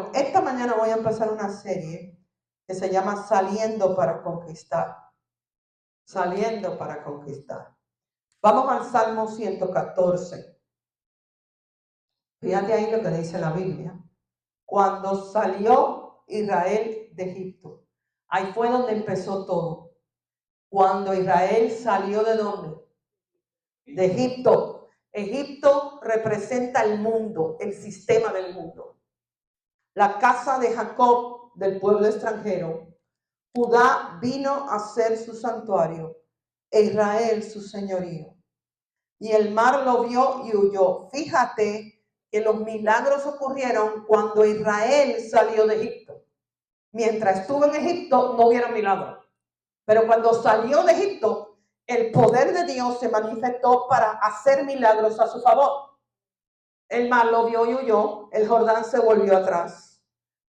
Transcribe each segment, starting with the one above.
Bueno, esta mañana voy a empezar una serie que se llama Saliendo para Conquistar. Saliendo para Conquistar. Vamos al Salmo 114. Fíjate ahí lo que dice la Biblia. Cuando salió Israel de Egipto. Ahí fue donde empezó todo. Cuando Israel salió ¿de dónde? De Egipto. Egipto representa el mundo, el sistema del mundo. La casa de Jacob, del pueblo extranjero. Judá vino a ser su santuario, e Israel su señorío. Y el mar lo vio y huyó. Fíjate que los milagros ocurrieron cuando Israel salió de Egipto. Mientras estuvo en Egipto no hubieron milagros. Pero cuando salió de Egipto, el poder de Dios se manifestó para hacer milagros a su favor. El mar lo vio y huyó, el Jordán se volvió atrás.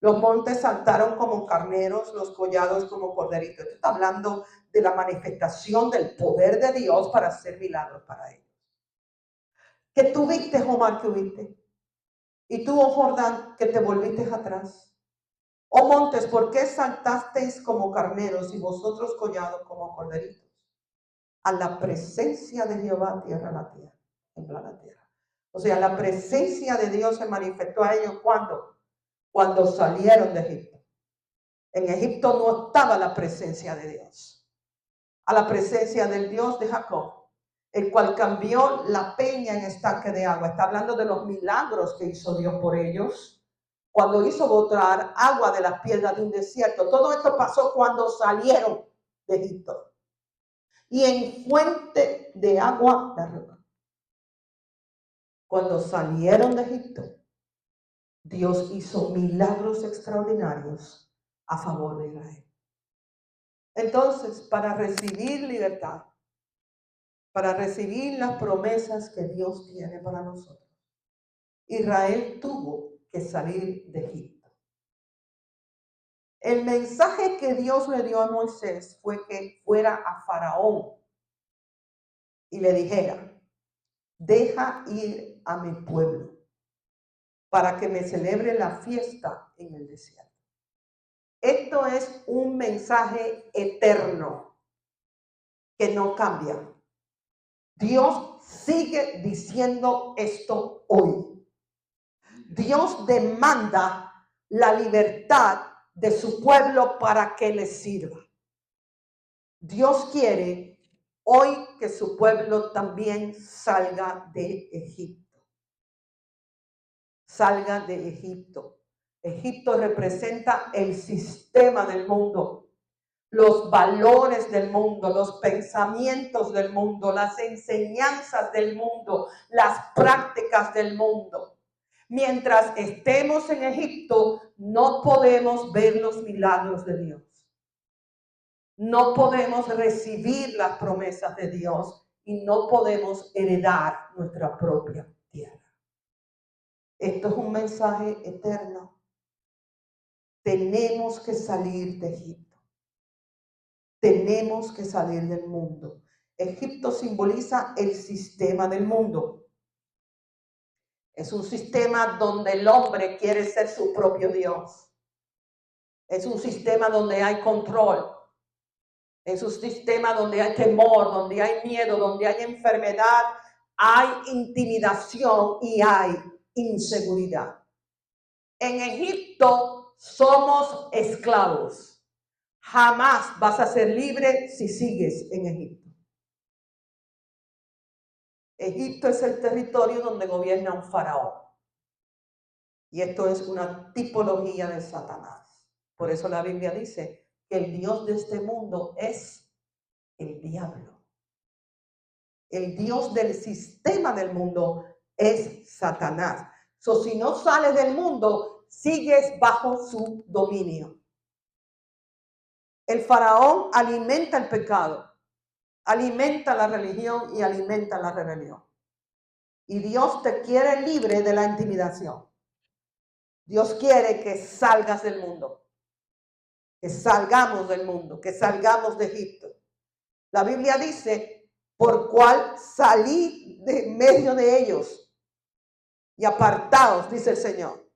Los montes saltaron como carneros, los collados como corderitos. Esto está hablando de la manifestación del poder de Dios para hacer milagros para ellos. ¿Qué tú viste, Omar, que viste? Y tú, oh Jordán, que te volviste atrás. Oh montes, ¿por qué saltasteis como carneros y vosotros collados como corderitos? A la presencia de Jehová tierra la tierra, tembló la tierra. O sea, la presencia de Dios se manifestó a ellos cuando salieron de Egipto. En Egipto no estaba la presencia de Dios. A la presencia del Dios de Jacob, el cual cambió la peña en estanque de agua. Está hablando de los milagros que hizo Dios por ellos. Cuando hizo brotar agua de las piedras de un desierto. Todo esto pasó cuando salieron de Egipto. Y en fuente de agua la roca. Cuando salieron de Egipto, Dios hizo milagros extraordinarios a favor de Israel. Entonces, para recibir libertad, para recibir las promesas que Dios tiene para nosotros, Israel tuvo que salir de Egipto. El mensaje que Dios le dio a Moisés fue que fuera a Faraón y le dijera: deja ir a mi pueblo para que me celebre la fiesta en el desierto. Esto es un mensaje eterno que no cambia. Dios sigue diciendo esto hoy. Dios demanda la libertad de su pueblo para que le sirva. Dios quiere hoy que su pueblo también salga de Egipto. Salga de Egipto. Egipto representa el sistema del mundo, los valores del mundo, los pensamientos del mundo, las enseñanzas del mundo, las prácticas del mundo. Mientras estemos en Egipto, no podemos ver los milagros de Dios. No podemos recibir las promesas de Dios y no podemos heredar nuestra propia tierra. Esto es un mensaje eterno. Tenemos que salir de Egipto. Tenemos que salir del mundo. Egipto simboliza el sistema del mundo. Es un sistema donde el hombre quiere ser su propio Dios. Es un sistema donde hay control. Es un sistema donde hay temor, donde hay miedo, donde hay enfermedad, hay intimidación y hay inseguridad. En Egipto somos esclavos. Jamás vas a ser libre si sigues en Egipto. Egipto es el territorio donde gobierna un faraón. Y esto es una tipología de Satanás. Por eso la Biblia dice que el Dios de este mundo es el diablo. El Dios del sistema del mundo es Satanás. Si no sales del mundo, sigues bajo su dominio. El faraón alimenta el pecado, alimenta la religión y alimenta la rebelión. Y Dios te quiere libre de la intimidación. Dios quiere que salgas del mundo, que salgamos del mundo, que salgamos de Egipto. La Biblia dice: por cual salí de medio de ellos y apartaos, dice el Señor.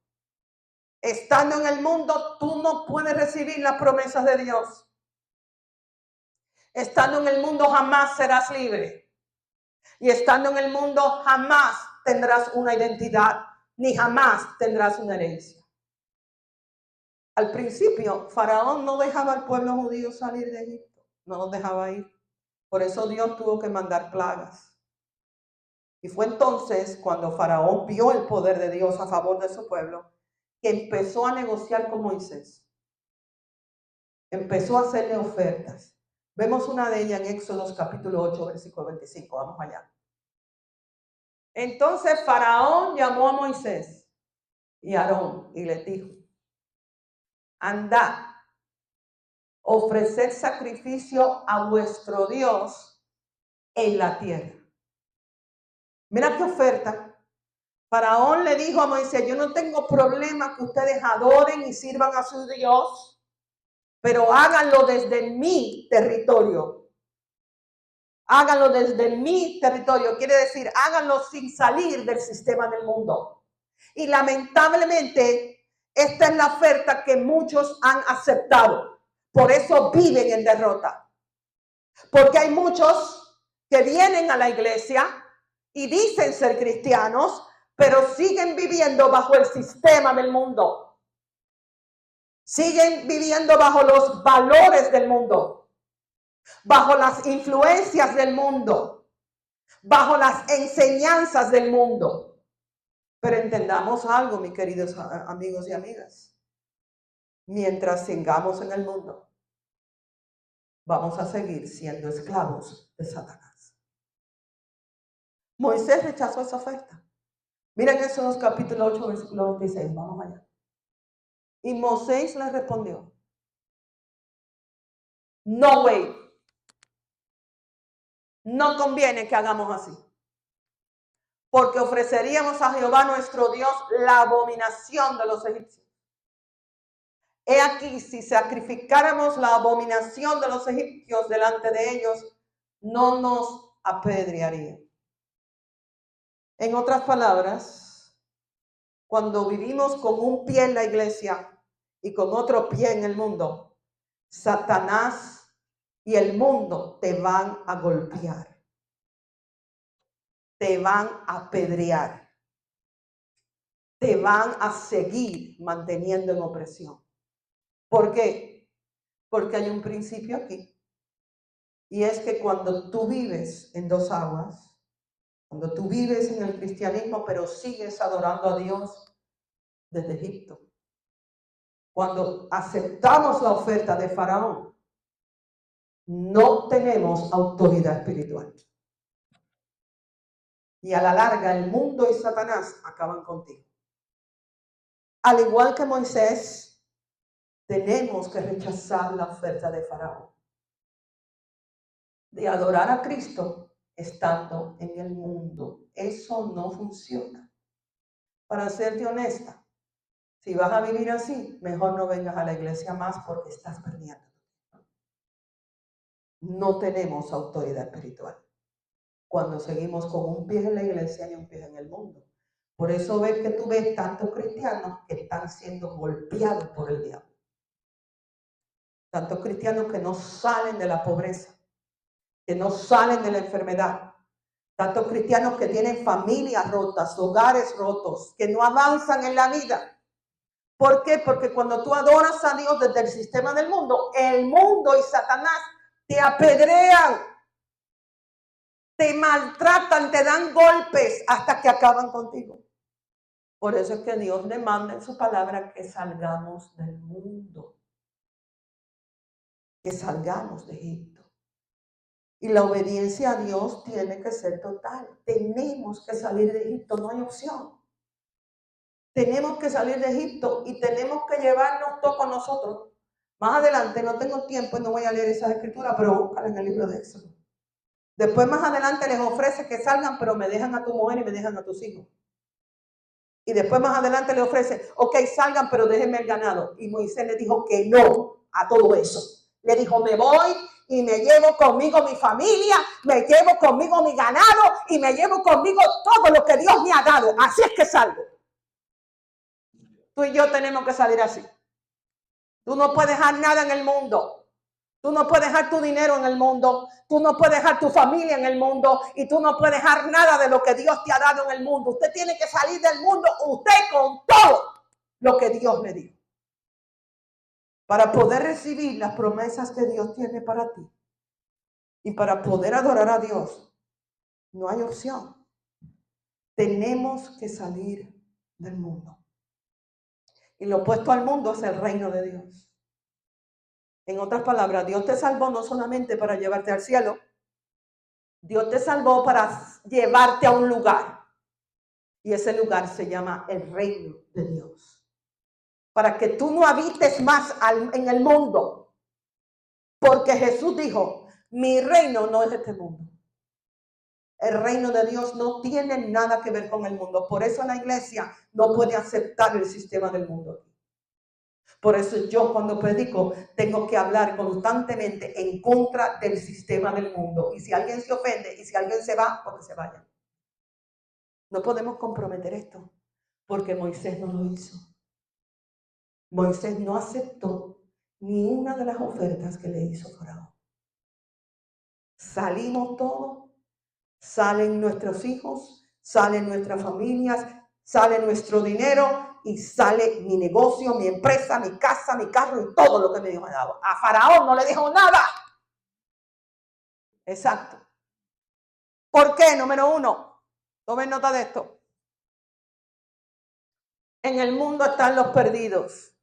Estando en el mundo, tú no puedes recibir las promesas de Dios. Estando en el mundo, jamás serás libre. Y estando en el mundo, jamás tendrás una identidad, ni jamás tendrás una herencia. Al principio, Faraón no dejaba al pueblo judío salir de Egipto. No los dejaba ir. Por eso Dios tuvo que mandar plagas. Y fue entonces cuando Faraón vio el poder de Dios a favor de su pueblo, que empezó a negociar con Moisés. Empezó a hacerle ofertas. Vemos una de ellas en Éxodo capítulo 8, versículo 25. Vamos allá. Entonces Faraón llamó a Moisés y a Aarón y les dijo: andad, ofreced sacrificio a vuestro Dios en la tierra. Mira qué oferta. Faraón le dijo a Moisés: yo no tengo problema que ustedes adoren y sirvan a su Dios, pero háganlo desde mi territorio. Háganlo desde mi territorio. Quiere decir, háganlo sin salir del sistema del mundo. Y lamentablemente, esta es la oferta que muchos han aceptado. Por eso viven en derrota. Porque hay muchos que vienen a la iglesia y dicen ser cristianos, pero siguen viviendo bajo el sistema del mundo. Siguen viviendo bajo los valores del mundo, bajo las influencias del mundo, bajo las enseñanzas del mundo. Pero entendamos algo, mis queridos amigos y amigas. Mientras sigamos en el mundo, vamos a seguir siendo esclavos de Satanás. Moisés rechazó esa oferta. Miren Éxodo capítulo 8, versículo 26. Vamos allá. Y Moisés le respondió: no way. No conviene que hagamos así. Porque ofreceríamos a Jehová nuestro Dios la abominación de los egipcios. He aquí, si sacrificáramos la abominación de los egipcios delante de ellos, no nos apedrearían. En otras palabras, cuando vivimos con un pie en la iglesia y con otro pie en el mundo, Satanás y el mundo te van a golpear, te van a apedrear, te van a seguir manteniendo en opresión. ¿Por qué? Porque hay un principio aquí. Y es que cuando tú vives en dos aguas, cuando tú vives en el cristianismo, pero sigues adorando a Dios desde Egipto, cuando aceptamos la oferta de Faraón, no tenemos autoridad espiritual. Y a la larga, el mundo y Satanás acaban contigo. Al igual que Moisés, tenemos que rechazar la oferta de Faraón de adorar a Cristo estando en el mundo. Eso no funciona. Para serte honesta, si vas a vivir así, mejor no vengas a la iglesia más porque estás perdiendo. No tenemos autoridad espiritual cuando seguimos con un pie en la iglesia y un pie en el mundo. Por eso ves que tú ves tantos cristianos que están siendo golpeados por el diablo. Tantos cristianos que no salen de la pobreza, que no salen de la enfermedad. Tantos cristianos que tienen familias rotas, hogares rotos, que no avanzan en la vida. ¿Por qué? Porque cuando tú adoras a Dios desde el sistema del mundo, el mundo y Satanás te apedrean, te maltratan, te dan golpes hasta que acaban contigo. Por eso es que Dios demanda en su palabra que salgamos del mundo, que salgamos de Egipto. Y la obediencia a Dios tiene que ser total. Tenemos que salir de Egipto, no hay opción. Tenemos que salir de Egipto y tenemos que llevarnos todo con nosotros. Más adelante, no tengo tiempo y no voy a leer esas escrituras, pero búscala en el libro de Éxodo. Después, más adelante, les ofrece que salgan, pero me dejan a tu mujer y me dejan a tus hijos. Y después, más adelante, le ofrece, ok, salgan, pero déjenme el ganado. Y Moisés le dijo que no a todo eso. Le dijo, me voy y me llevo conmigo mi familia, me llevo conmigo mi ganado y me llevo conmigo todo lo que Dios me ha dado. Así es que salgo. Tú y yo tenemos que salir así. Tú no puedes dejar nada en el mundo. Tú no puedes dejar tu dinero en el mundo. Tú no puedes dejar tu familia en el mundo. Y tú no puedes dejar nada de lo que Dios te ha dado en el mundo. Usted tiene que salir del mundo, usted con todo lo que Dios le dio, para poder recibir las promesas que Dios tiene para ti. Y para poder adorar a Dios, no hay opción. Tenemos que salir del mundo. Y lo opuesto al mundo es el reino de Dios. En otras palabras, Dios te salvó no solamente para llevarte al cielo. Dios te salvó para llevarte a un lugar. Y ese lugar se llama el reino de Dios. Para que tú no habites más en el mundo. Porque Jesús dijo, mi reino no es este mundo. El reino de Dios no tiene nada que ver con el mundo. Por eso la iglesia no puede aceptar el sistema del mundo. Por eso yo cuando predico tengo que hablar constantemente en contra del sistema del mundo. Y si alguien se ofende y si alguien se va, porque se vaya. No podemos comprometer esto porque Moisés no lo hizo. Moisés no aceptó ni una de las ofertas que le hizo Faraón. Salimos todos, salen nuestros hijos, salen nuestras familias, sale nuestro dinero y sale mi negocio, mi empresa, mi casa, mi carro y todo lo que me Dios me ha dado. A Faraón no le dejó nada. Exacto. ¿Por qué? Número uno, tomen nota de esto. En el mundo están los perdidos,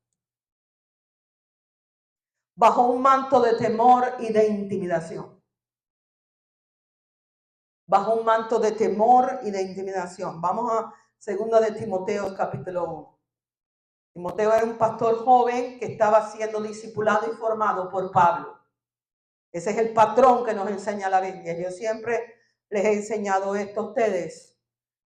bajo un manto de temor y de intimidación. Bajo un manto de temor y de intimidación. Vamos a 2 de Timoteo, capítulo 1. Timoteo era un pastor joven que estaba siendo discipulado y formado por Pablo. Ese es el patrón que nos enseña la Biblia. Yo siempre les he enseñado esto a ustedes,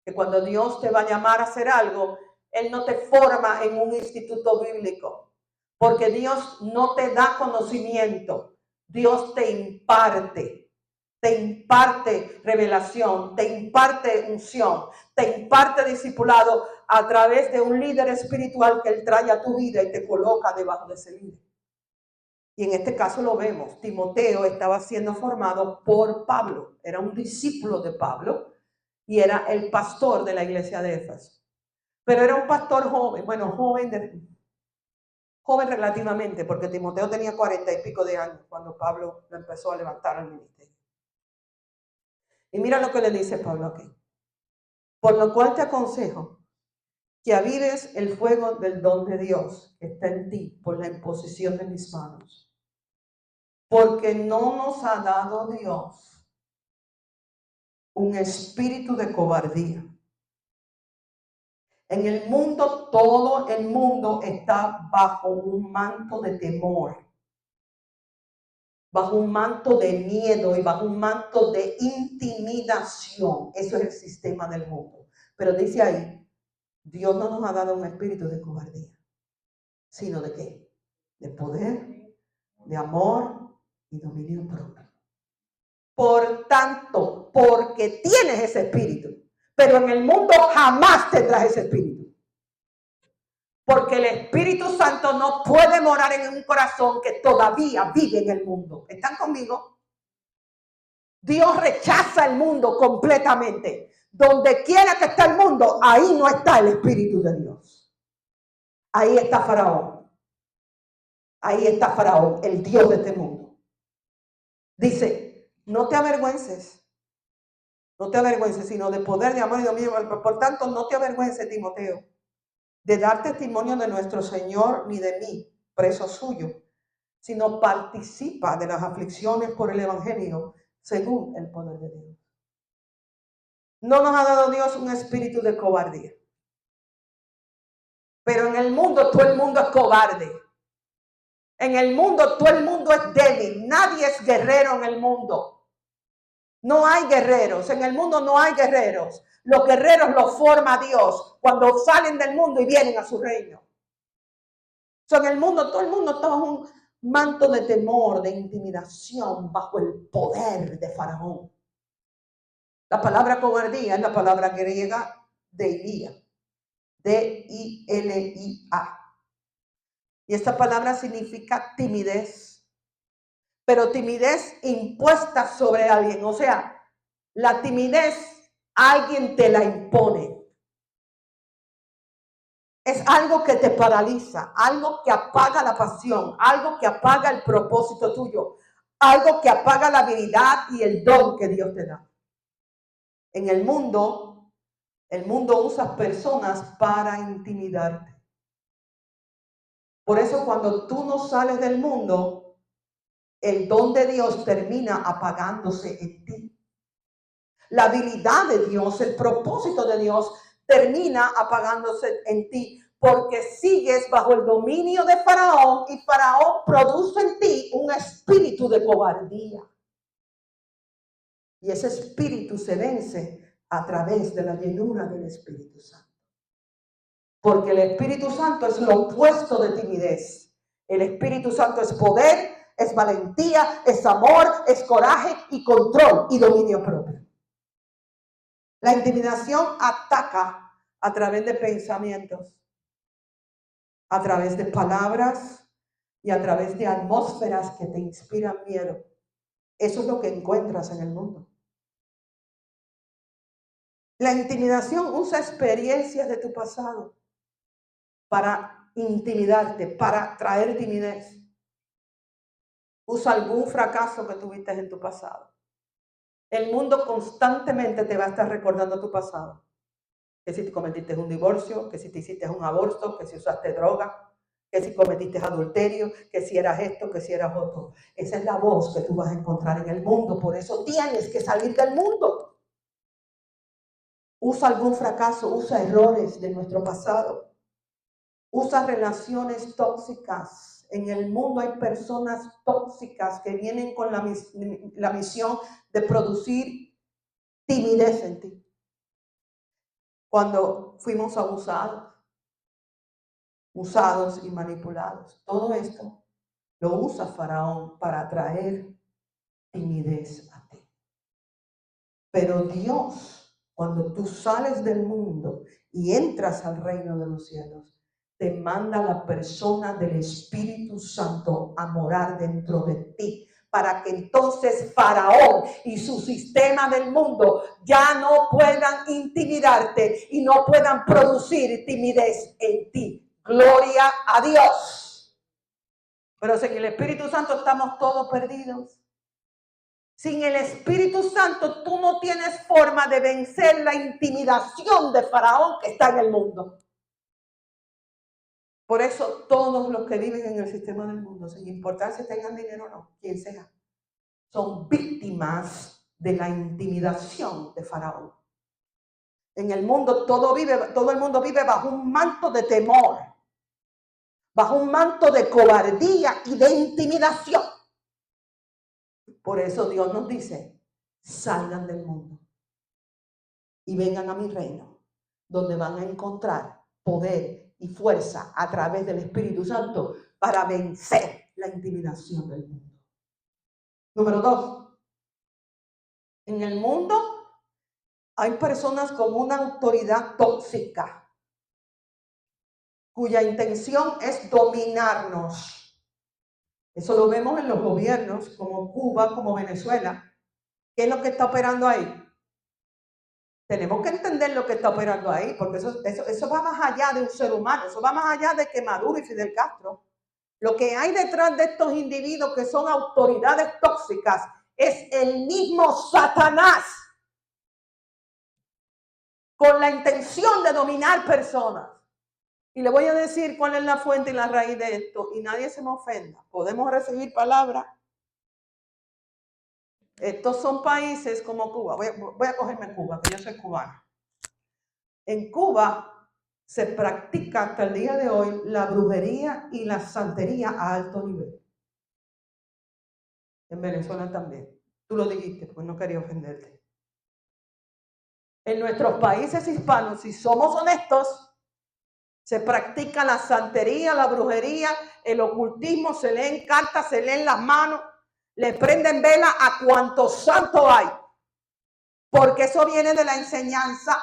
que cuando Dios te va a llamar a hacer algo, Él no te forma en un instituto bíblico, porque Dios no te da conocimiento, Dios te imparte revelación, te imparte unción, te imparte discipulado a través de un líder espiritual que Él trae a tu vida y te coloca debajo de ese líder. Y en este caso lo vemos, Timoteo estaba siendo formado por Pablo, era un discípulo de Pablo y era el pastor de la iglesia de Éfeso. Pero era un pastor joven, bueno, joven relativamente, porque Timoteo tenía 40 y pico de años cuando Pablo lo empezó a levantar al ministerio. Y mira lo que le dice Pablo aquí. Por lo cual te aconsejo que avives el fuego del don de Dios que está en ti por la imposición de mis manos. Porque no nos ha dado Dios un espíritu de cobardía. En el mundo, todo el mundo está bajo un manto de temor, bajo un manto de miedo y bajo un manto de intimidación. Eso es el sistema del mundo. Pero dice ahí, Dios no nos ha dado un espíritu de cobardía, sino de ¿qué? De poder, de amor y dominio propio. Por tanto, porque tienes ese espíritu, pero en el mundo jamás tendrás ese espíritu. Porque el Espíritu Santo no puede morar en un corazón que todavía vive en el mundo. ¿Están conmigo? Dios rechaza el mundo completamente. Donde quiera que esté el mundo, ahí no está el Espíritu de Dios. Ahí está Faraón. Ahí está Faraón, el Dios de este mundo. Dice, no te avergüences. No te avergüences, sino de poder, de amor y dominio. Por tanto, no te avergüences, Timoteo, de dar testimonio de nuestro Señor ni de mí, preso suyo, sino participa de las aflicciones por el Evangelio según el poder de Dios. No nos ha dado Dios un espíritu de cobardía. Pero en el mundo, todo el mundo es cobarde. En el mundo, todo el mundo es débil. Nadie es guerrero en el mundo. No hay guerreros. En el mundo no hay guerreros. Los guerreros los forma Dios cuando salen del mundo y vienen a su reino. En el mundo, todo el mundo está bajo un manto de temor, de intimidación, bajo el poder de Faraón. La palabra cobardía es la palabra griega de Elías. D-I-L-I-A. Y esta palabra significa timidez, pero timidez impuesta sobre alguien. O sea, la timidez alguien te la impone. Es algo que te paraliza, algo que apaga la pasión, algo que apaga el propósito tuyo, algo que apaga la habilidad y el don que Dios te da. En el mundo usa personas para intimidarte. Por eso cuando tú no sales del mundo, el don de Dios termina apagándose en ti. La habilidad de Dios, el propósito de Dios termina apagándose en ti porque sigues bajo el dominio de Faraón y Faraón produce en ti un espíritu de cobardía. Y ese espíritu se vence a través de la llenura del Espíritu Santo. Porque el Espíritu Santo es lo opuesto de timidez. El Espíritu Santo es poder, es valentía, es amor, es coraje y control y dominio propio. La intimidación ataca a través de pensamientos, a través de palabras y a través de atmósferas que te inspiran miedo. Eso es lo que encuentras en el mundo. La intimidación usa experiencias de tu pasado para intimidarte, para traer timidez. Usa algún fracaso que tuviste en tu pasado. El mundo constantemente te va a estar recordando tu pasado. Que si te cometiste un divorcio, que si te hiciste un aborto, que si usaste droga, que si cometiste adulterio, que si eras esto, que si eras otro. Esa es la voz que tú vas a encontrar en el mundo. Por eso tienes que salir del mundo. Usa algún fracaso, usa errores de nuestro pasado. Usa relaciones tóxicas. En el mundo hay personas tóxicas que vienen con la misión de producir timidez en ti. Cuando fuimos abusados, usados y manipulados. Todo esto lo usa Faraón para atraer timidez a ti. Pero Dios, cuando tú sales del mundo y entras al reino de los cielos, te manda la persona del Espíritu Santo a morar dentro de ti, para que entonces Faraón y su sistema del mundo ya no puedan intimidarte y no puedan producir timidez en ti. Gloria a Dios. Pero sin el Espíritu Santo estamos todos perdidos. Sin el Espíritu Santo tú no tienes forma de vencer la intimidación de Faraón que está en el mundo. Por eso todos los que viven en el sistema del mundo, sin importar si tengan dinero o no, quien sea, son víctimas de la intimidación de Faraón. En el mundo todo el mundo vive bajo un manto de temor, bajo un manto de cobardía y de intimidación. Por eso Dios nos dice, salgan del mundo y vengan a mi reino, donde van a encontrar poder y fuerza a través del Espíritu Santo para vencer la intimidación del mundo. Número 2. En el mundo hay personas con una autoridad tóxica, cuya intención es dominarnos. Eso lo vemos en los gobiernos como Cuba, como Venezuela. ¿Qué es lo que está operando ahí? Tenemos que entender lo que está operando ahí, porque eso va más allá de un ser humano, eso va más allá de que Maduro y Fidel Castro. Lo que hay detrás de estos individuos que son autoridades tóxicas es el mismo Satanás, con la intención de dominar personas. Y le voy a decir cuál es la fuente y la raíz de esto, y nadie se me ofenda. Podemos recibir palabras. Estos son países como Cuba. Voy a cogerme Cuba, que yo soy cubana. En Cuba se practica hasta el día de hoy la brujería y la santería a alto nivel. En Venezuela también. Tú lo dijiste, pues no quería ofenderte. En nuestros países hispanos, si somos honestos, se practica la santería, la brujería, el ocultismo, se leen cartas, se leen las manos, le prenden vela a cuantos santos hay. Porque eso viene de la enseñanza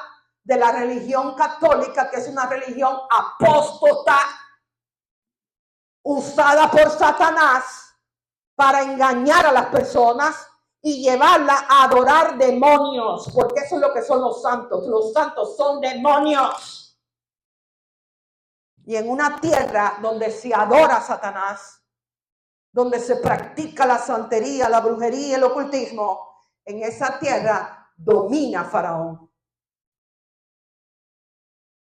de la religión católica, que es una religión apóstata, usada por Satanás para engañar a las personas y llevarla a adorar demonios, porque eso es lo que son los santos. Los santos son demonios. Y en una tierra donde se adora a Satanás, donde se practica la santería, la brujería, el ocultismo, en esa tierra domina Faraón.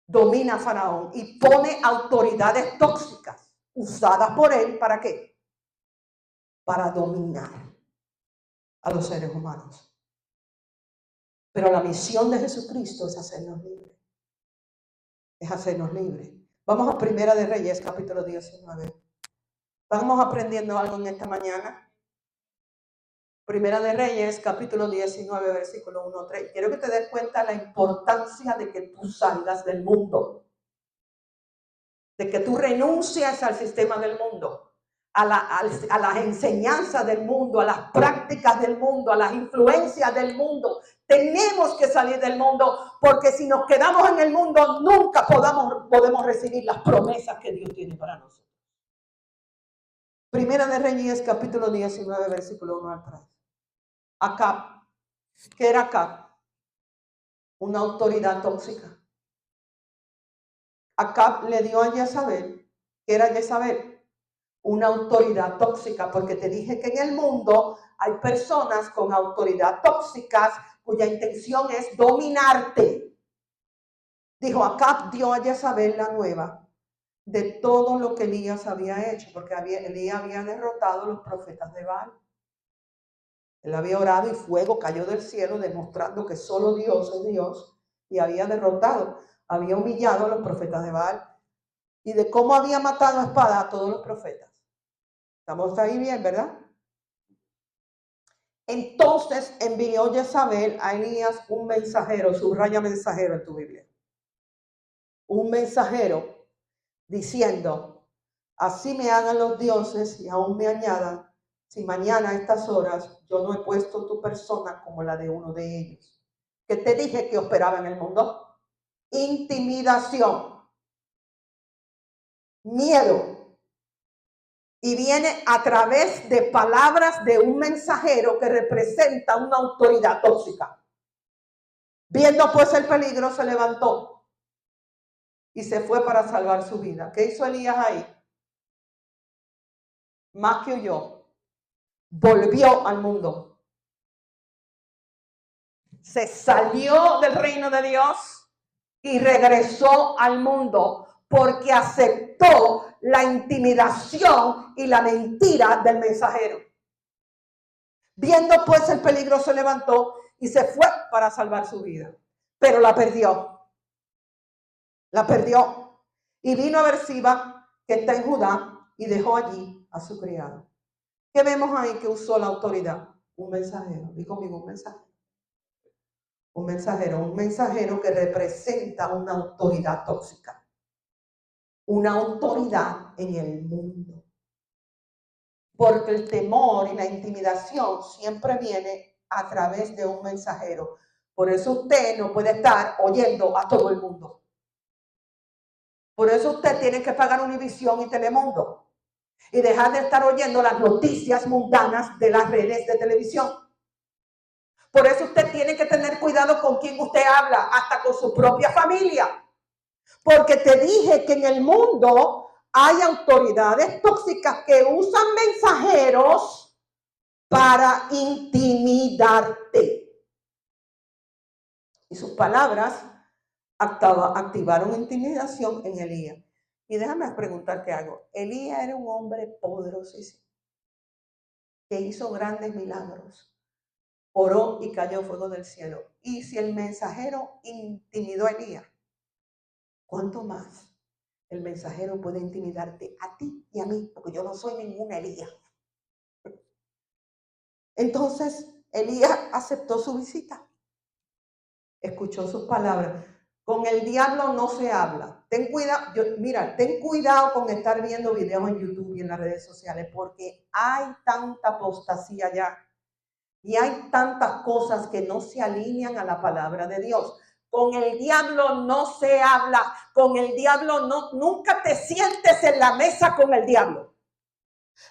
Domina Faraón y pone autoridades tóxicas usadas por él, ¿para qué? Para dominar a los seres humanos. Pero la misión de Jesucristo es hacernos libres. Es hacernos libres. Vamos a Primera de Reyes, capítulo 19. Vamos aprendiendo algo en esta mañana. Primera de Reyes, capítulo 19, versículo 1 3. Quiero que te des cuenta la importancia de que tú salgas del mundo. De que tú renuncias al sistema del mundo, a las enseñanzas del mundo, a las prácticas del mundo, a las influencias del mundo. Tenemos que salir del mundo, porque si nos quedamos en el mundo, nunca podemos recibir las promesas que Dios tiene para nosotros. Primera de Reyes, capítulo 19, versículo 1 al 3. Acab, ¿qué era Acab? Una autoridad tóxica. Acab le dio a Jezabel, ¿qué era Jezabel? Una autoridad tóxica, porque te dije que en el mundo hay personas con autoridad tóxicas cuya intención es dominarte. Dijo, Acab dio a Jezabel la nueva de todo lo que Elías había hecho, porque Elías había derrotado a los profetas de Baal. Él había orado y fuego cayó del cielo, demostrando que solo Dios es Dios, y había derrotado, había humillado a los profetas de Baal, y de cómo había matado a espada a todos los profetas. Estamos ahí bien, ¿verdad? Entonces envió Jezabel a Elías un mensajero, subraya mensajero en tu Biblia, un mensajero diciendo, así me hagan los dioses y aún me añadan, si mañana a estas horas yo no he puesto tu persona como la de uno de ellos. ¿Qué te dije que operaba en el mundo? Intimidación, miedo. Y viene a través de palabras de un mensajero que representa una autoridad tóxica. Viendo pues el peligro, se levantó y se fue para salvar su vida. ¿Qué hizo Elías ahí? Más que huyó, volvió al mundo. Se salió del reino de Dios y regresó al mundo porque aceptó la intimidación y la mentira del mensajero. Viendo pues el peligro, se levantó y se fue para salvar su vida, pero la perdió. La perdió. Y vino a Berseba, que está en Judá, y dejó allí a su criado. ¿Qué vemos ahí que usó la autoridad? Un mensajero. Di conmigo, un mensajero. Un mensajero que representa una autoridad tóxica. Una autoridad en el mundo. Porque el temor y la intimidación siempre viene a través de un mensajero. Por eso usted no puede estar oyendo a todo el mundo. Por eso usted tiene que pagar Univisión y Telemundo y dejar de estar oyendo las noticias mundanas de las redes de televisión. Por eso usted tiene que tener cuidado con quién usted habla, hasta con su propia familia. Porque te dije que en el mundo hay autoridades tóxicas que usan mensajeros para intimidarte. Y sus palabras activaron intimidación en Elías. Y déjame preguntarte algo. Elías era un hombre poderosísimo que hizo grandes milagros. Oró y cayó fuego del cielo. Y si el mensajero intimidó a Elías, ¿cuánto más el mensajero puede intimidarte a ti y a mí? Porque yo no soy ninguna Elías. Entonces Elías aceptó su visita. Escuchó sus palabras. Con el diablo no se habla. Ten cuidado, ten cuidado con estar viendo videos en YouTube y en las redes sociales, porque hay tanta apostasía ya y hay tantas cosas que no se alinean a la palabra de Dios. Con el diablo no se habla, con el diablo nunca te sientes en la mesa con el diablo.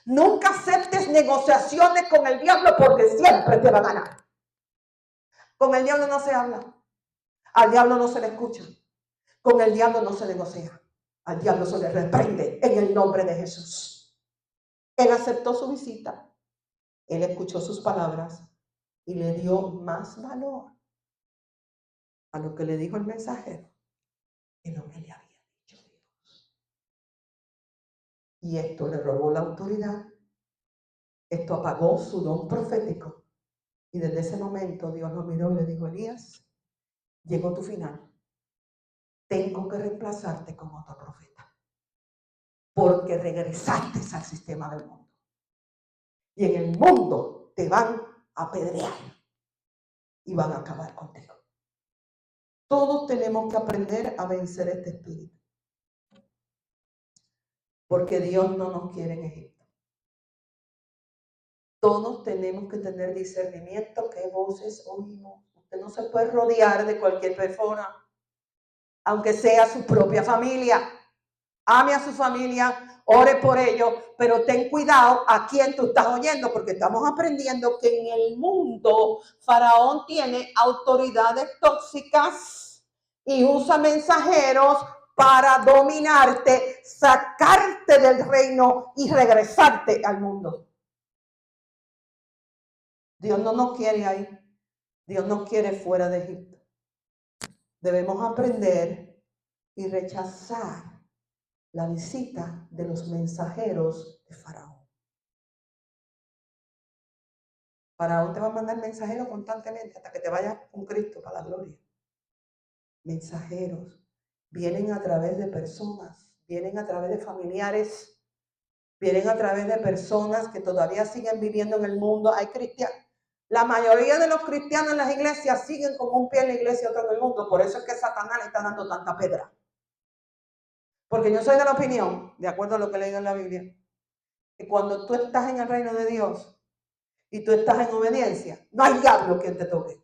Nunca aceptes negociaciones con el diablo porque siempre te va a ganar. Con el diablo no se habla, al diablo no se le escucha, con el diablo no se negocia, al diablo se le reprende en el nombre de Jesús. Él aceptó su visita, él escuchó sus palabras y le dio más valor a lo que le dijo el mensajero que lo que le había dicho Dios. Y esto le robó la autoridad, esto apagó su don profético. Y desde ese momento Dios lo miró y le dijo: Elías, llegó tu final. Tengo que reemplazarte con otro profeta, porque regresaste al sistema del mundo. Y en el mundo te van a apedrear y van a acabar contigo. Todos tenemos que aprender a vencer este espíritu, porque Dios no nos quiere en Egipto. Todos tenemos que tener discernimiento qué voces oímos. Usted no se puede rodear de cualquier persona, aunque sea su propia familia. Ame a su familia, ore por ellos, pero ten cuidado a quién tú estás oyendo, porque estamos aprendiendo que en el mundo Faraón tiene autoridades tóxicas y usa mensajeros para dominarte, sacarte del reino y regresarte al mundo. Dios no nos quiere ahí. Dios nos quiere fuera de Egipto. Debemos aprender y rechazar la visita de los mensajeros de Faraón. Faraón te va a mandar mensajeros constantemente hasta que te vayas con Cristo para la gloria. Mensajeros vienen a través de personas, vienen a través de familiares, vienen a través de personas que todavía siguen viviendo en el mundo. Hay cristianos. La mayoría de los cristianos en las iglesias siguen con un pie en la iglesia y otro en el mundo. Por eso es que Satanás le está dando tanta pedra. Porque yo soy de la opinión, de acuerdo a lo que he leído en la Biblia, que cuando tú estás en el reino de Dios y tú estás en obediencia, no hay diablo quien te toque.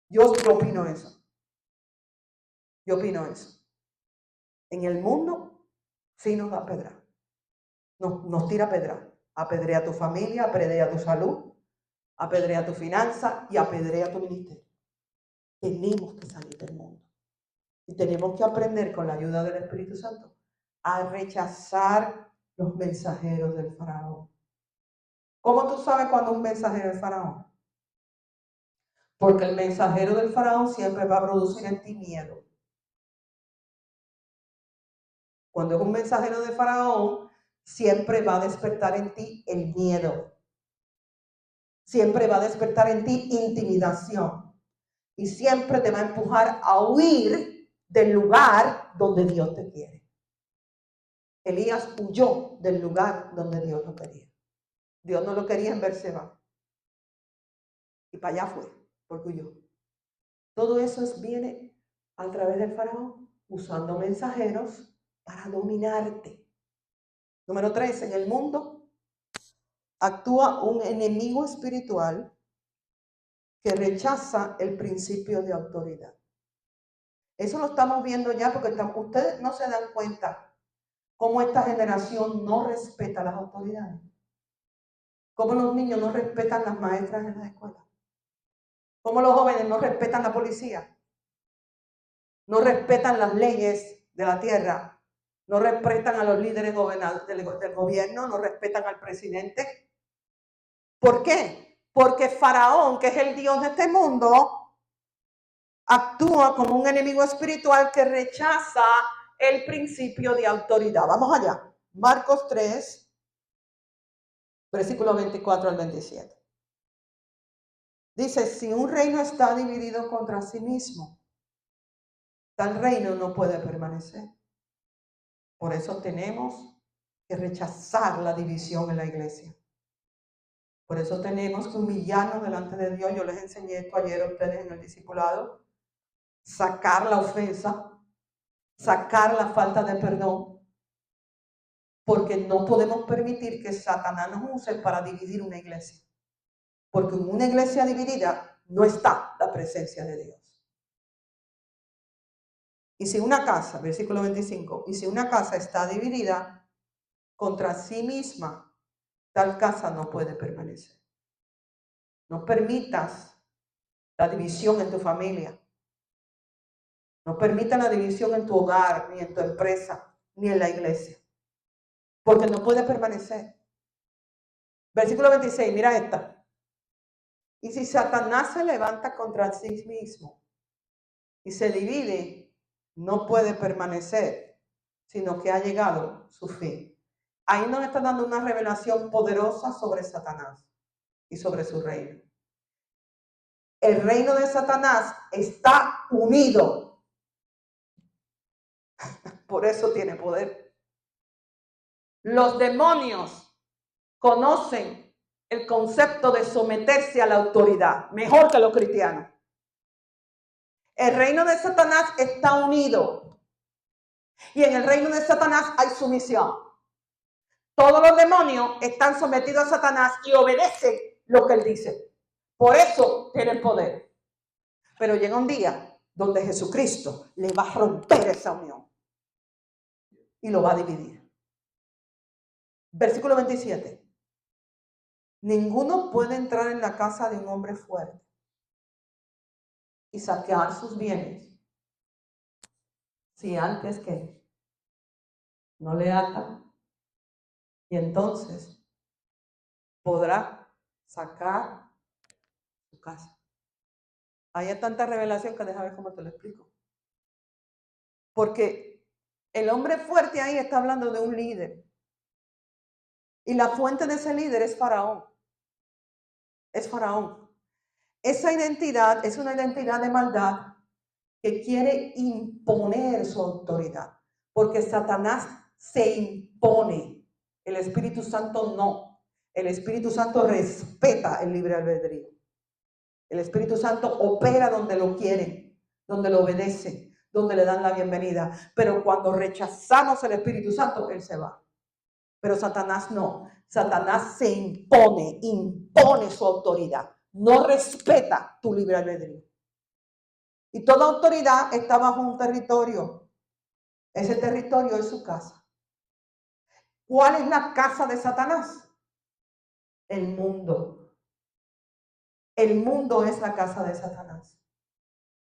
Yo opino eso. Yo opino eso. En el mundo sí nos da pedra. Nos tira pedra. Apedrea tu familia, apedrea tu salud, apedrea tu finanza y apedrea tu ministerio. Tenemos que salir del mundo. Y tenemos que aprender con la ayuda del Espíritu Santo a rechazar los mensajeros del faraón. ¿Cómo tú sabes cuando un mensajero es faraón? Porque el mensajero del faraón siempre va a producir en ti miedo. Cuando es un mensajero de faraón, siempre va a despertar en ti el miedo. Siempre va a despertar en ti intimidación. Y siempre te va a empujar a huir del lugar donde Dios te quiere. Elías huyó del lugar donde Dios lo quería. Dios no lo quería en Berseba. Y para allá fue, porque huyó. Todo eso viene a través del faraón, usando mensajeros para dominarte. Número 3, en el mundo actúa un enemigo espiritual que rechaza el principio de autoridad. Eso lo estamos viendo ya porque ustedes no se dan cuenta cómo esta generación no respeta las autoridades. Cómo los niños no respetan las maestras en las escuelas. Cómo los jóvenes no respetan la policía. No respetan las leyes de la tierra. No respetan a los líderes del gobierno. No respetan al presidente. ¿Por qué? Porque Faraón, que es el Dios de este mundo, actúa como un enemigo espiritual que rechaza el principio de autoridad. Vamos allá. Marcos 3, versículo 24 al 27. Dice: si un reino está dividido contra sí mismo, tal reino no puede permanecer. Por eso tenemos que rechazar la división en la iglesia. Por eso tenemos que humillarnos delante de Dios. Yo les enseñé esto ayer a ustedes en el discipulado. Sacar la ofensa, sacar la falta de perdón, porque no podemos permitir que Satanás nos use para dividir una iglesia. Porque en una iglesia dividida no está la presencia de Dios. Y si una casa, versículo 25, y si una casa está dividida contra sí misma, tal casa no puede permanecer. No permitas la división en tu familia. No permitas la división en tu hogar, ni en tu empresa, ni en la iglesia. Porque no puede permanecer. Versículo 26, mira esta. Y si Satanás se levanta contra sí mismo y se divide, no puede permanecer, sino que ha llegado su fin. Ahí nos está dando una revelación poderosa sobre Satanás y sobre su reino. El reino de Satanás está unido. Por eso tiene poder. Los demonios conocen el concepto de someterse a la autoridad, mejor que los cristianos. El reino de Satanás está unido. Y en el reino de Satanás hay sumisión. Todos los demonios están sometidos a Satanás y obedecen lo que él dice. Por eso tienen poder. Pero llega un día donde Jesucristo le va a romper esa unión y lo va a dividir. Versículo 27. Ninguno puede entrar en la casa de un hombre fuerte y saquear sus bienes si antes que no le atan, y entonces podrá sacar su casa. Hay tanta revelación que déjame ver cómo te lo explico. Porque el hombre fuerte ahí está hablando de un líder. Y la fuente de ese líder es Faraón. Es Faraón. Esa identidad es una identidad de maldad que quiere imponer su autoridad. Porque Satanás se impone. El Espíritu Santo no. El Espíritu Santo respeta el libre albedrío. El Espíritu Santo opera donde lo quieren, donde lo obedecen, donde le dan la bienvenida. Pero cuando rechazamos el Espíritu Santo, Él se va. Pero Satanás no. Satanás se impone su autoridad. No respeta tu libre albedrío. Y toda autoridad está bajo un territorio. Ese territorio es su casa. ¿Cuál es la casa de Satanás? El mundo. El mundo es la casa de Satanás.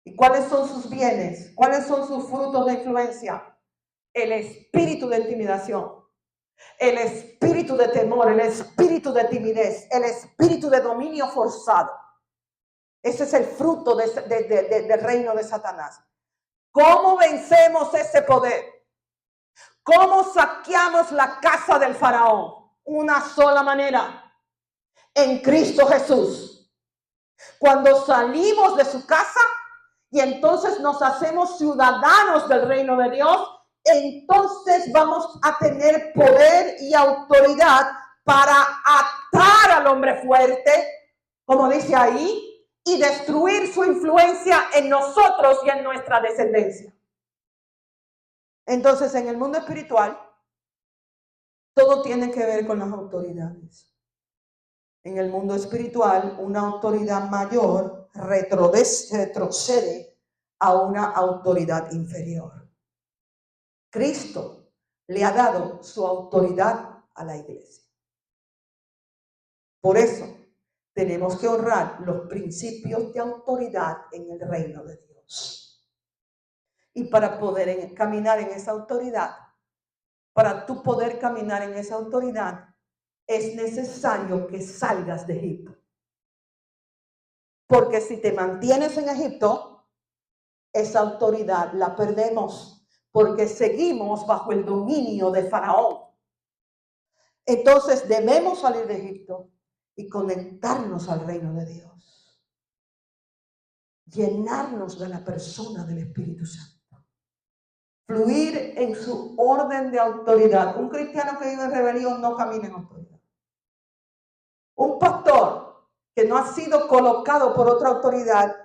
¿Y cuáles son sus bienes? ¿Cuáles son sus frutos de influencia? El espíritu de intimidación, el espíritu de temor, el espíritu de timidez, el espíritu de dominio forzado. Ese es el fruto del reino de Satanás. ¿Cómo vencemos ese poder? ¿Cómo saqueamos la casa del faraón? Una sola manera, en Cristo Jesús. Cuando salimos de su casa y entonces nos hacemos ciudadanos del reino de Dios, entonces vamos a tener poder y autoridad para atar al hombre fuerte, como dice ahí, y destruir su influencia en nosotros y en nuestra descendencia. Entonces, en el mundo espiritual, todo tiene que ver con las autoridades. En el mundo espiritual, una autoridad mayor retrocede a una autoridad inferior. Cristo le ha dado su autoridad a la iglesia. Por eso tenemos que honrar los principios de autoridad en el reino de Dios. Y para poder caminar en esa autoridad, para tú poder caminar en esa autoridad, es necesario que salgas de Egipto. Porque si te mantienes en Egipto, esa autoridad la perdemos, porque seguimos bajo el dominio de Faraón. Entonces debemos salir de Egipto y conectarnos al reino de Dios. Llenarnos de la persona del Espíritu Santo. Fluir en su orden de autoridad. Un cristiano que vive en rebelión no camina en autoridad. Un pastor que no ha sido colocado por otra autoridad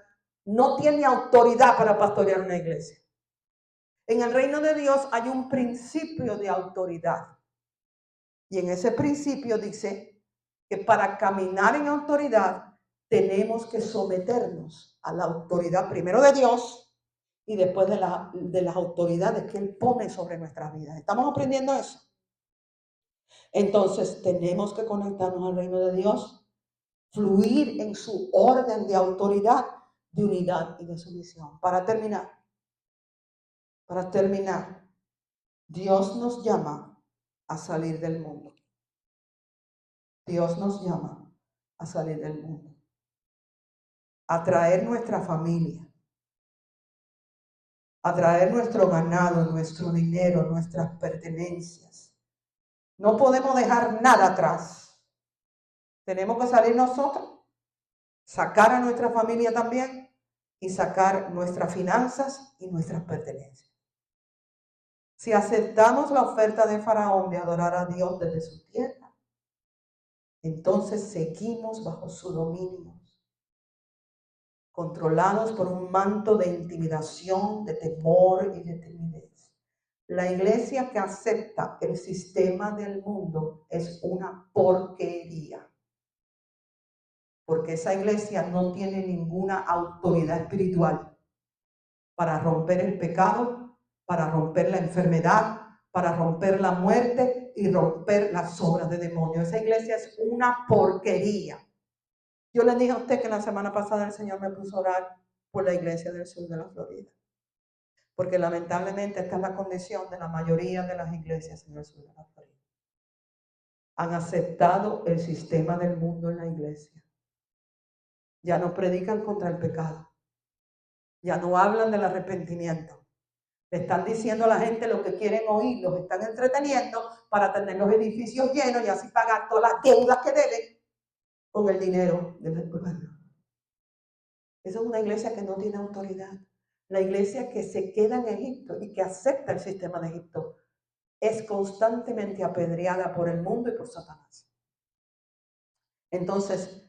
no tiene autoridad para pastorear una iglesia. En el reino de Dios hay un principio de autoridad. Y en ese principio dice que para caminar en autoridad tenemos que someternos a la autoridad primero de Dios y después de las autoridades que Él pone sobre nuestras vidas. ¿Estamos aprendiendo eso? Entonces tenemos que conectarnos al reino de Dios, fluir en su orden de autoridad, de unidad y de sumisión. Para terminar, Dios nos llama a salir del mundo. Dios nos llama a salir del mundo, a traer nuestra familia, a traer nuestro ganado, nuestro dinero, nuestras pertenencias. No podemos dejar nada atrás. Tenemos que salir nosotros, sacar a nuestra familia también y sacar nuestras finanzas y nuestras pertenencias. Si aceptamos la oferta de Faraón de adorar a Dios desde su tierra, entonces seguimos bajo su dominio, controlados por un manto de intimidación, de temor y de timidez. La iglesia que acepta el sistema del mundo es una porquería, porque esa iglesia no tiene ninguna autoridad espiritual para romper el pecado, para romper la enfermedad, para romper la muerte y romper las obras de demonios. Esa iglesia es una porquería. Yo le dije a usted que la semana pasada el Señor me puso a orar por la iglesia del sur de la Florida, porque lamentablemente esta es la condición de la mayoría de las iglesias en el sur de la Florida. Han aceptado el sistema del mundo en la iglesia. Ya no predican contra el pecado. Ya no hablan del arrepentimiento. Le están diciendo a la gente lo que quieren oír, los están entreteniendo para tener los edificios llenos y así pagar todas las deudas que deben con el dinero del pueblo. Esa es una iglesia que no tiene autoridad. La iglesia que se queda en Egipto y que acepta el sistema de Egipto es constantemente apedreada por el mundo y por Satanás. Entonces,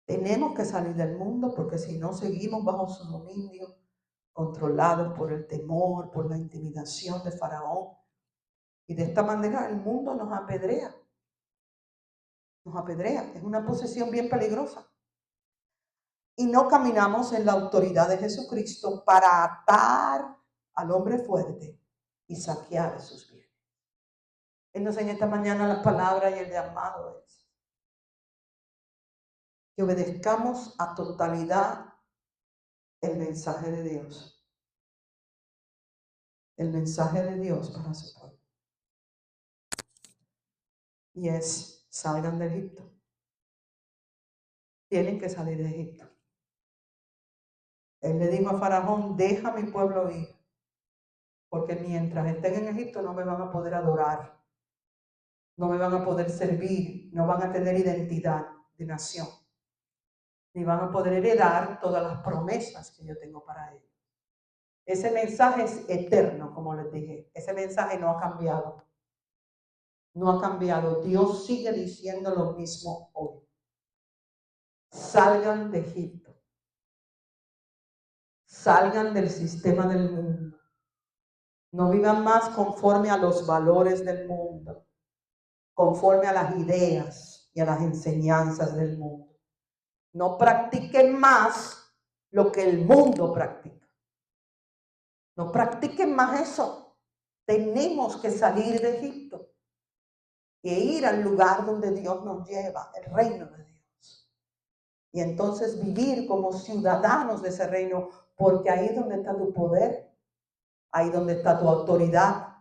tenemos que salir del mundo porque si no seguimos bajo su dominio, controlados por el temor, por la intimidación de Faraón. Y de esta manera el mundo nos apedrea. Nos apedrea. Es una posesión bien peligrosa. Y no caminamos en la autoridad de Jesucristo para atar al hombre fuerte y saquear sus bienes. Entonces en esta mañana la palabra y el llamado es que obedezcamos a totalidad el mensaje de Dios. El mensaje de Dios para su pueblo. Y es, salgan de Egipto. Tienen que salir de Egipto. Él le dijo a Faraón, deja a mi pueblo ir, porque mientras estén en Egipto no me van a poder adorar, no me van a poder servir, no van a tener identidad de nación, ni van a poder heredar todas las promesas que yo tengo para ellos. Ese mensaje es eterno, como les dije, ese mensaje no ha cambiado. No ha cambiado, Dios sigue diciendo lo mismo hoy. Salgan de Egipto. Salgan del sistema del mundo. No vivan más conforme a los valores del mundo, conforme a las ideas y a las enseñanzas del mundo. No practiquen más lo que el mundo practica. No practiquen más eso. Tenemos que salir de Egipto e ir al lugar donde Dios nos lleva, el reino de Dios. Y entonces vivir como ciudadanos de ese reino, porque ahí es donde está tu poder, ahí es donde está tu autoridad,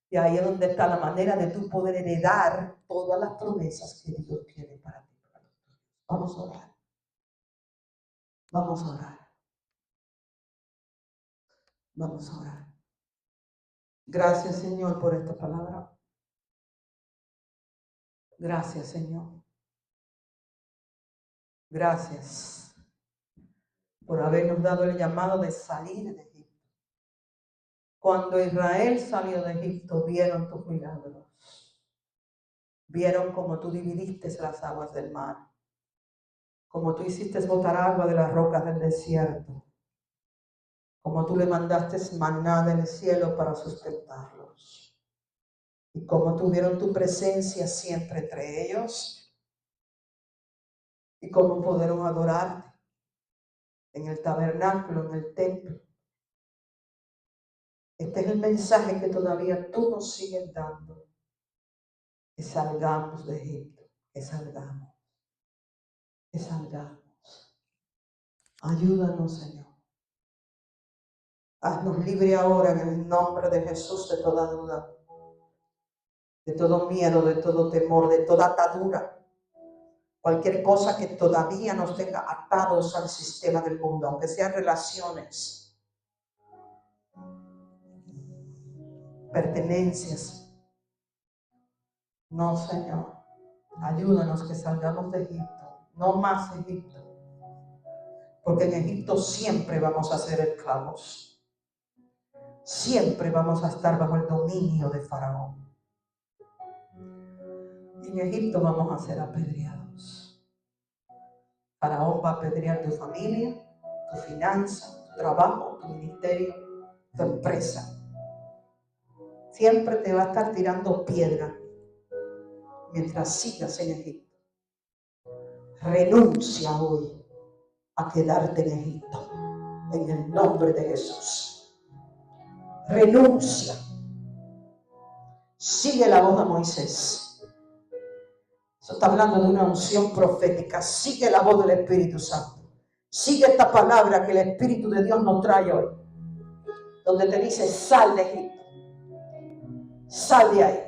y ahí es donde está la manera de tú poder heredar todas las promesas que Dios tiene para ti. Vamos a orar. Vamos a orar. Vamos a orar. Gracias, Señor, por esta palabra. Gracias, Señor. Gracias por habernos dado el llamado de salir de Egipto. Cuando Israel salió de Egipto, vieron tus milagros. Vieron cómo tú dividiste las aguas del mar, como tú hiciste botar agua de las rocas del desierto, como tú le mandaste maná del cielo para sustentarlos, y como tuvieron tu presencia siempre entre ellos, y cómo pudieron adorarte en el tabernáculo, en el templo, Este es el mensaje que todavía tú nos sigues dando. Que salgamos de Egipto, que salgamos, que salgamos. Ayúdanos, Señor. Haznos libre ahora en el nombre de Jesús de toda duda, de todo miedo, de todo temor, de toda atadura. Cualquier cosa que todavía nos tenga atados al sistema del mundo, aunque sean relaciones, pertenencias. No, Señor. Ayúdanos que salgamos de Egipto. No más Egipto. Porque en Egipto siempre vamos a ser esclavos. Siempre vamos a estar bajo el dominio de Faraón. Y en Egipto vamos a ser apedreados. Faraón va a apedrear tu familia, tu finanza, tu trabajo, tu ministerio, tu empresa. Siempre te va a estar tirando piedra mientras sigas en Egipto. Renuncia hoy a quedarte en Egipto. En el nombre de Jesús. Renuncia. Sigue la voz de Moisés. Eso está hablando de una unción profética. Sigue la voz del Espíritu Santo. Sigue esta palabra que el Espíritu de Dios nos trae hoy. Donde te dice, sal de Egipto. Sal de ahí.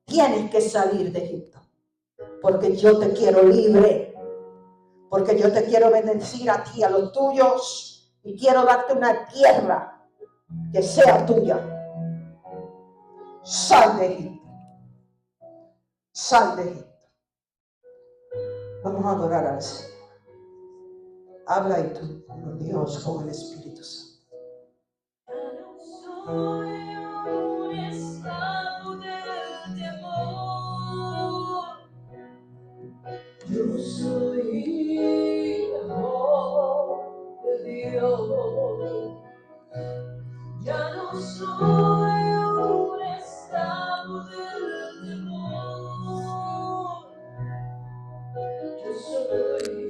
Tienes que salir de Egipto. Porque yo te quiero libre. Porque yo te quiero bendecir a ti, a los tuyos. Y quiero darte una tierra que sea tuya. Sal de Egipto. Sal de Egipto. Vamos a adorar al Señor. Habla y tú con Dios, con el Espíritu Santo. Soy un esclavo del temor. Yo soy hijo de Dios. Ya no soy un esclavo del temor. Yo soy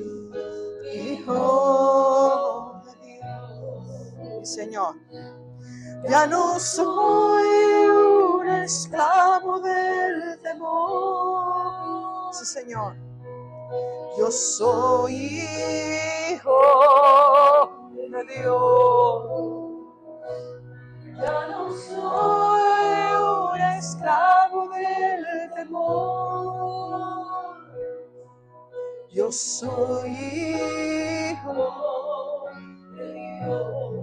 Hijo de Dios. Señor. Ya no soy un esclavo del temor. Sí, Señor. Yo soy hijo de Dios. Ya no soy un esclavo del temor. Yo soy hijo de Dios.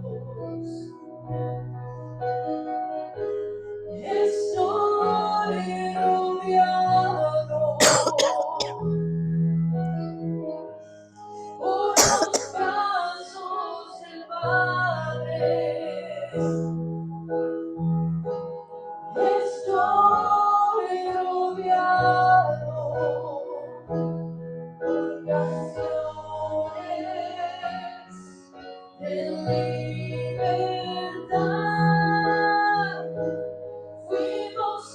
Estoy rodeado por los brazos del Padre. Estoy rodeado por canciones de libertad. Fuimos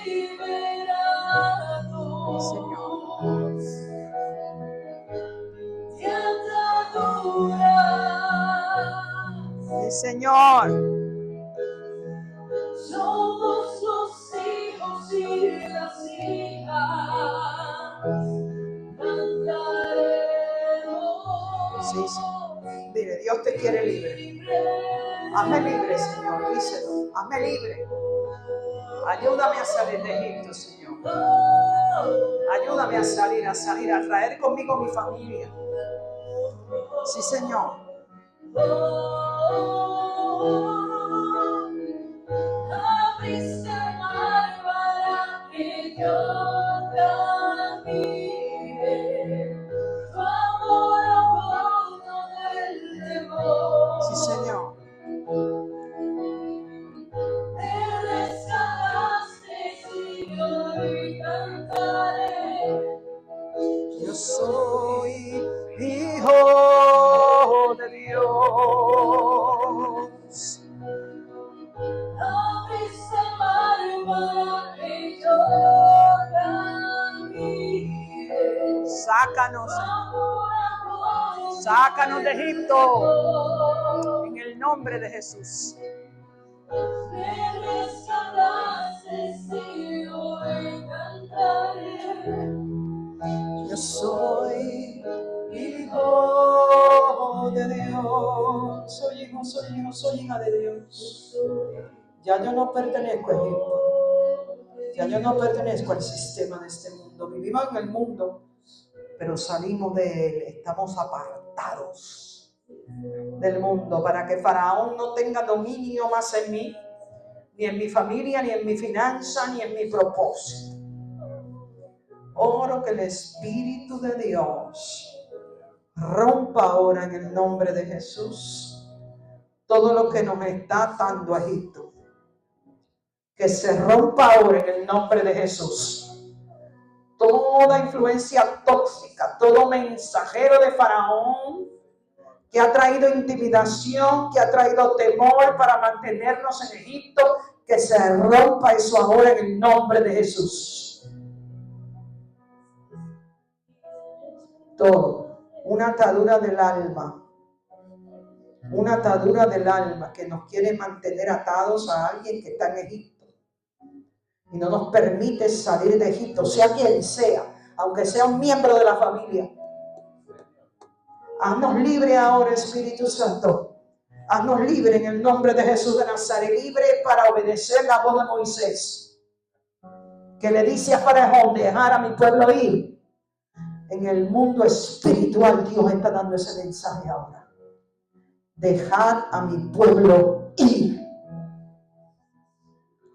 liberados, Señor. de ataduras. Sí, Señor. Somos los hijos y las hijas. Cantaremos. Sí, Señor. Dile, Dios te quiere libre. Hazme libre, Señor. Díselo. Hazme libre. Ayúdame a salir de Egipto, Señor. Ayúdame a salir, a traer conmigo mi familia. Sí, Señor. Abriste el mar para que yo camine. Tu amor abono del temor. Sí, Señor. Me rescataste, Señor, y cantaré. Yo soy hijo de Dios. Abriste el mar para que yo camine. Sácanos, Amor abono sácanos de Egipto. En el nombre de Jesús. Yo soy hijo de Dios. Soy hijo, soy hija de Dios. Ya yo no pertenezco a Egipto. Ya yo no pertenezco al sistema de este mundo. Vivimos en el mundo, pero salimos de él. Estamos apartados del mundo para que Faraón no tenga dominio más en mí, ni en mi familia, ni en mi finanza, ni en mi propósito. Oro que el Espíritu de Dios rompa ahora en el nombre de Jesús todo lo que nos está atando a Egipto. Que se rompa ahora en el nombre de Jesús toda influencia tóxica, todo mensajero de Faraón que ha traído intimidación, que ha traído temor para mantenernos en Egipto. Que se rompa eso ahora en el nombre de Jesús. Todo, una atadura del alma que nos quiere mantener atados a alguien que está en Egipto y no nos permite salir de Egipto, sea quien sea, aunque sea un miembro de la familia. Haznos libre ahora, Espíritu Santo. Haznos libre en el nombre de Jesús de Nazaret, libre para obedecer la voz de Moisés, que le dice a Faraón: dejar a mi pueblo ir. En el mundo espiritual Dios está dando ese mensaje ahora. Dejar a mi pueblo ir.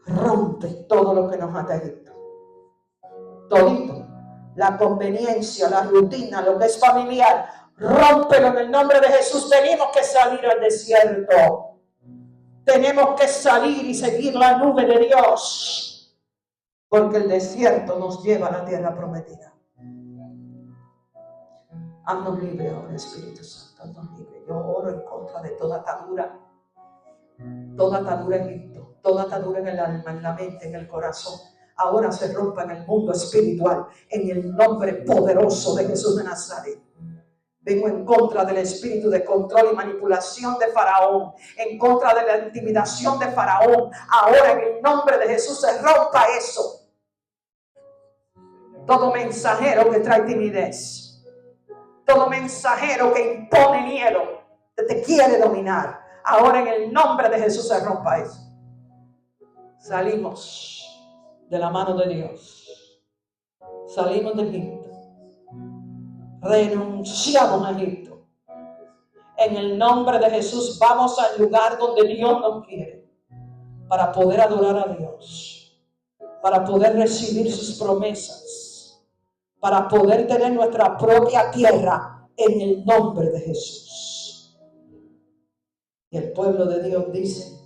Rompe todo lo que nos ata a Egipto. Todito. La conveniencia, la rutina, lo que es familiar. Rómpelo en el nombre de Jesús. Tenemos que salir al desierto. Tenemos que salir y seguir la nube de Dios. Porque el desierto nos lleva a la tierra prometida. Haznos libre ahora, Espíritu Santo, haznos libre. Yo oro en contra de toda atadura en Egipto, toda atadura en el alma, en la mente, en el corazón. Ahora se rompa en el mundo espiritual, en el nombre poderoso de Jesús de Nazaret. Vengo en contra del espíritu de control y manipulación de Faraón, en contra de la intimidación de Faraón. Ahora en el nombre de Jesús se rompa eso. Todo mensajero que trae timidez, todo mensajero que impone miedo, que te quiere dominar, ahora en el nombre de Jesús se rompa eso. Salimos de la mano de Dios. Salimos de Egipto. Renunciamos a Egipto. En el nombre de Jesús vamos al lugar donde Dios nos quiere, para poder adorar a Dios, para poder recibir sus promesas, para poder tener nuestra propia tierra en el nombre de Jesús. Y el pueblo de Dios dice: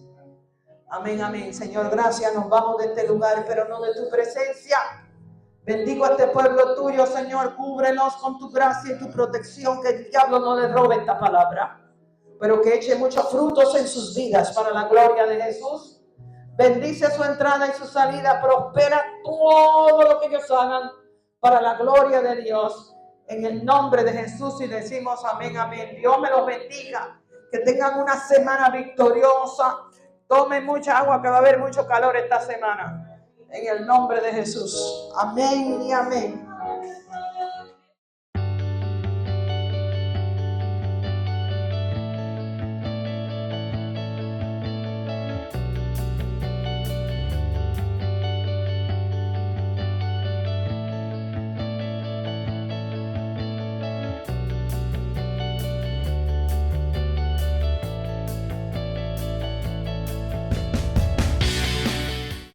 amén, amén. Señor, gracias. Nos vamos de este lugar, pero no de tu presencia. Bendigo a este pueblo tuyo, Señor. Cúbrenos con tu gracia y tu protección. Que el diablo no le robe esta palabra, pero que eche muchos frutos en sus vidas para la gloria de Jesús. Bendice su entrada y su salida. Prospera todo lo que ellos hagan para la gloria de Dios. En el nombre de Jesús, y decimos amén, amén. Dios me los bendiga. Que tengan una semana victoriosa. Tomen mucha agua, que va a haber mucho calor esta semana. En el nombre de Jesús. Amén y amén.